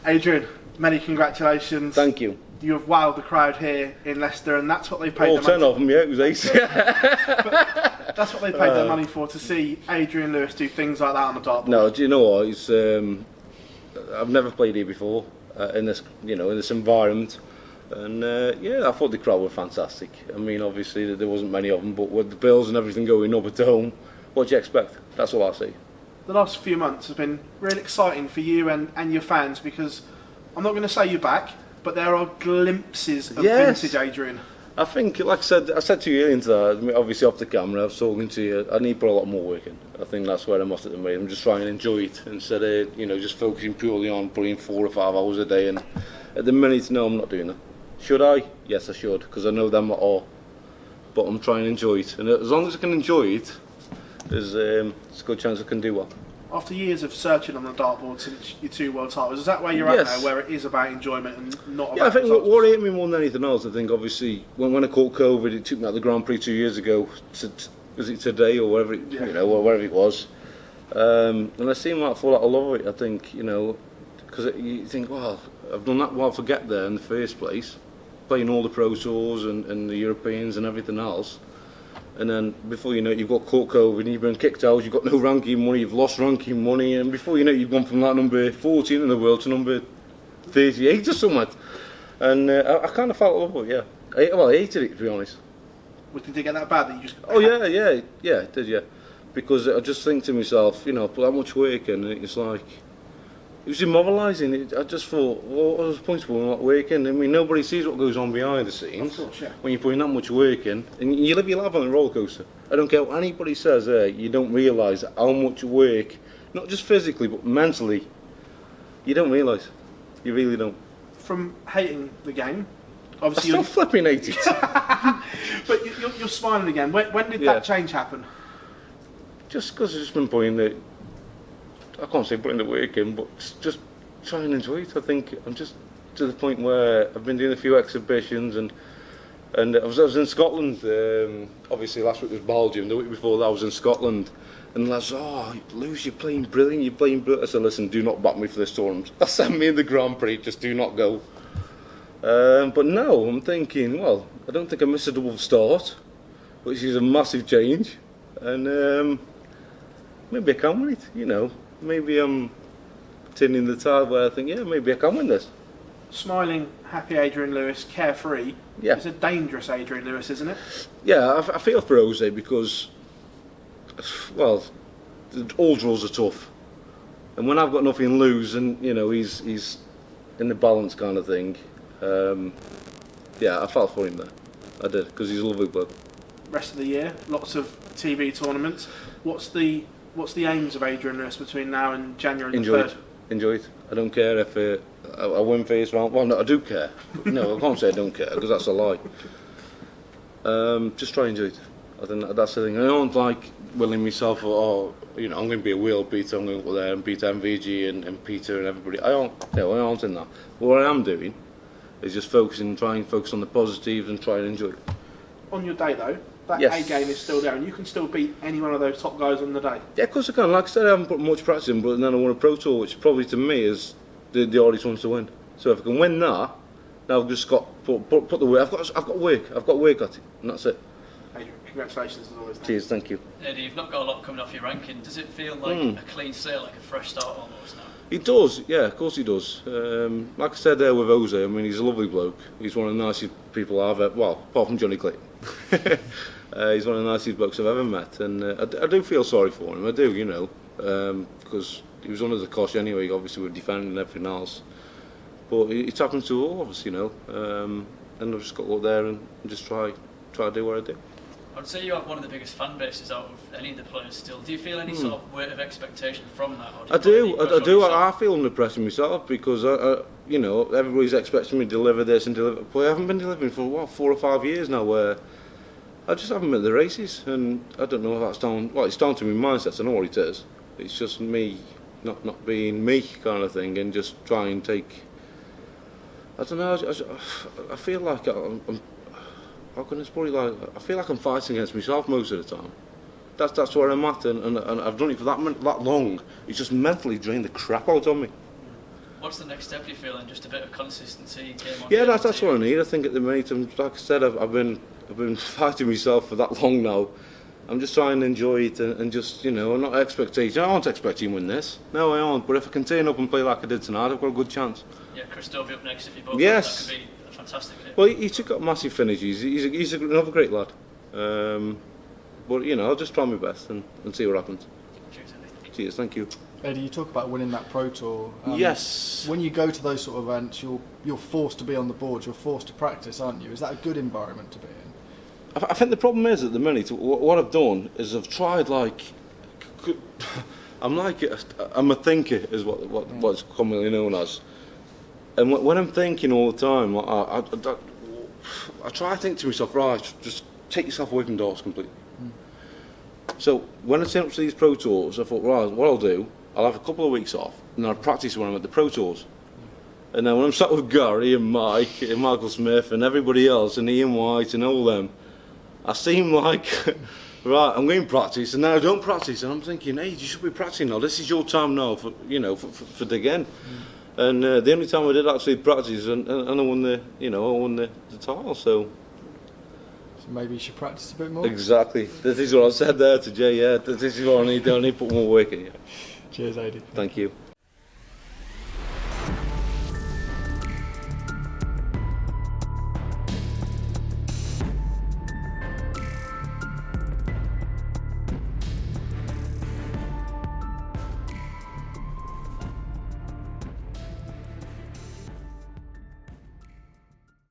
Adrian, many congratulations. Thank you. You have wowed the crowd here in Leicester, and that's what they paid. All 10 of them, yeah, it was ace. That's what they paid their money for, to see Adrian Lewis do things like that on the dartboard. No, do you know what? It's I've never played here before in this, in this environment, and yeah, I thought the crowd were fantastic. I mean, obviously there wasn't many of them, but with the bills and everything going up at home, what do you expect? That's all I see. The last few months have been really exciting for you and your fans, because I'm not going to say you're back, but there are glimpses of vintage Adrian. I think, like I said to you earlier, that, obviously off the camera, I was talking to you, I need to put a lot more work in. I think that's where I'm at the moment. I'm just trying to enjoy it instead of, just focusing purely on putting 4 or 5 hours a day. And at the minute, no, I'm not doing that. Should I? Yes, I should, because I know them at all. But I'm trying to enjoy it. And as long as I can enjoy it, there's a good chance I can do well. After years of searching on the dartboard since your 2 world titles, is that where you're at now, where it is about enjoyment and not about I think results? what hit me more than anything else, I think obviously when I caught COVID, it took me out the Grand Prix 2 years ago, was it today or wherever it, or wherever it was, and I seemed like I fall out of love with it. I think, because you think, well, I've done that while to get there in the first place, playing all the Pro Tours and the Europeans and everything else. And then before you know it, you've got caught COVID, and you've been kicked out, you've got no ranking money, you've lost ranking money, and before you know it, you've gone from that number 14 in the world to number 38 or something. And I kind of felt in love with it, yeah. I hated it, to be honest. Did it get that bad that you just... Oh, yeah, it did, yeah. Because I just think to myself, I put that much work in, and it's like... It was immobilising. I just thought, well, what was the point of putting that work in? I mean, nobody sees what goes on behind the scenes. Of course, yeah. When you're putting that much work in, and you live your life on a roller coaster. I don't care what anybody says. You don't realise how much work, not just physically but mentally, you don't realise. You really don't. From hating the game, obviously I still flipping hate it. But you're smiling again. When did that change happen? Just because I've just been putting the, I can't say putting the work in, but just trying to enjoy it. I think I'm just to the point where I've been doing a few exhibitions, and I was in Scotland. Obviously last week was Belgium. The week before that I was in Scotland, and the lads, Lewis, you're playing brilliant. You're playing brilliant. I said, listen, do not back me for this tournament. I sent me in the Grand Prix. Just do not go. But now I'm thinking, well, I don't think I missed a double start, which is a massive change, and maybe I can win it. Maybe I'm turning the tide where I think, yeah, maybe I can win this. Smiling, happy Adrian Lewis, carefree. Yeah. It's a dangerous Adrian Lewis, isn't it? Yeah, I feel for Jose because, well, all draws are tough. And when I've got nothing to lose, and, he's in the balance kind of thing, yeah, I felt for him there. I did, because he's a lovely bloke. Rest of the year, lots of TV tournaments. What's the aims of Adrian Lewis between now and January the 3rd? Enjoy it. I don't care if I win first round. Well, no, I do care. No, I can't say I don't care, because that's a lie. Just try and enjoy it. I think that's the thing. I don't like willing myself, I'm going to be a world beater, I'm going to go there and beat MVG and Peter and everybody. I aren't in that. But what I am doing is just trying to focus on the positives and try and enjoy it. On your day, though, that A game is still there, and you can still beat any one of those top guys on the day. Yeah, of course I can. Like I said, I haven't put much practice in, but then I won a Pro Tour, which probably to me is the hardest one to win. So if I can win that, now I've just got put the work. I've got work at it, and that's it. Adrian, congratulations as always. Cheers, thank you. Eddie, you've not got a lot coming off your ranking. Does it feel like a clean slate, like a fresh start almost now? It does, yeah, of course he does. Like I said there with Jose, I mean, he's a lovely bloke. He's one of the nicest people I've ever, well, apart from Johnny Clayton. He's one of the nicest blokes I've ever met, and I do feel sorry for him. I do, because he was under the cosh anyway. Obviously, we're defending and everything else, but it's happened to all of us, and I've just got to go there and just try to do what I do. I'd say you have one of the biggest fan bases out of any of the players still. Do you feel any sort of weight of expectation from that? Or I do. I feel under pressure myself because everybody's expecting me to deliver this and deliver. But I haven't been delivering for 4 or 5 years now, where I just haven't been at the races, and I don't know if that's down. Well, it's down to my mindset. I know what it is. It's just me not being me kind of thing, and just try and take. I don't know. I feel like I'm. How can I probably I feel like I'm fighting against myself most of the time. That's where I'm at, and I've done it for that long. It's just mentally drained the crap out of me. What's the next step you feel, and just a bit of consistency? Game on Yeah, game that's what I need. I think at the minute, like I said, I've been fighting myself for that long now. I'm just trying to enjoy it and just, you know, not expectation. I aren't expecting to win this. No, I aren't. But if I can turn up and play like I did tonight, I've got a good chance. Yeah, Christo will be up next if you both. Yes. That could be a fantastic hit. Well, he's got massive finishes. He's another great lad. But, you know, I'll just try my best and see what happens. Cheers, Eddie. Cheers, thank you. Eddie, you talk about winning that Pro Tour. Yes. When you go to those sort of events, you're forced to be on the board. You're forced to practice, aren't you? Is that a good environment to be in? I think the problem is at the minute, what I've done is I've tried I'm a thinker is what's commonly known as. And when I'm thinking all the time, I try to think to myself, right, just take yourself away from darts completely. So when I turn up to these Pro Tours, I thought, right, what I'll do, I'll have a couple of weeks off, and I'll practice when I'm at the Pro Tours. And then when I'm sat with Gary and Mike and Michael Smith and everybody else and Ian White and all them, I seem like, right, I'm going to practice, and then I don't practice, and I'm thinking, hey, you should be practicing now. This is your time now for dig in. And the only time I did actually practice, and I won the title. So maybe you should practice a bit more. Exactly. This is what I said there to Jay. Yeah, this is what I need to put more work in. Yeah. Cheers, Adi. Thank you.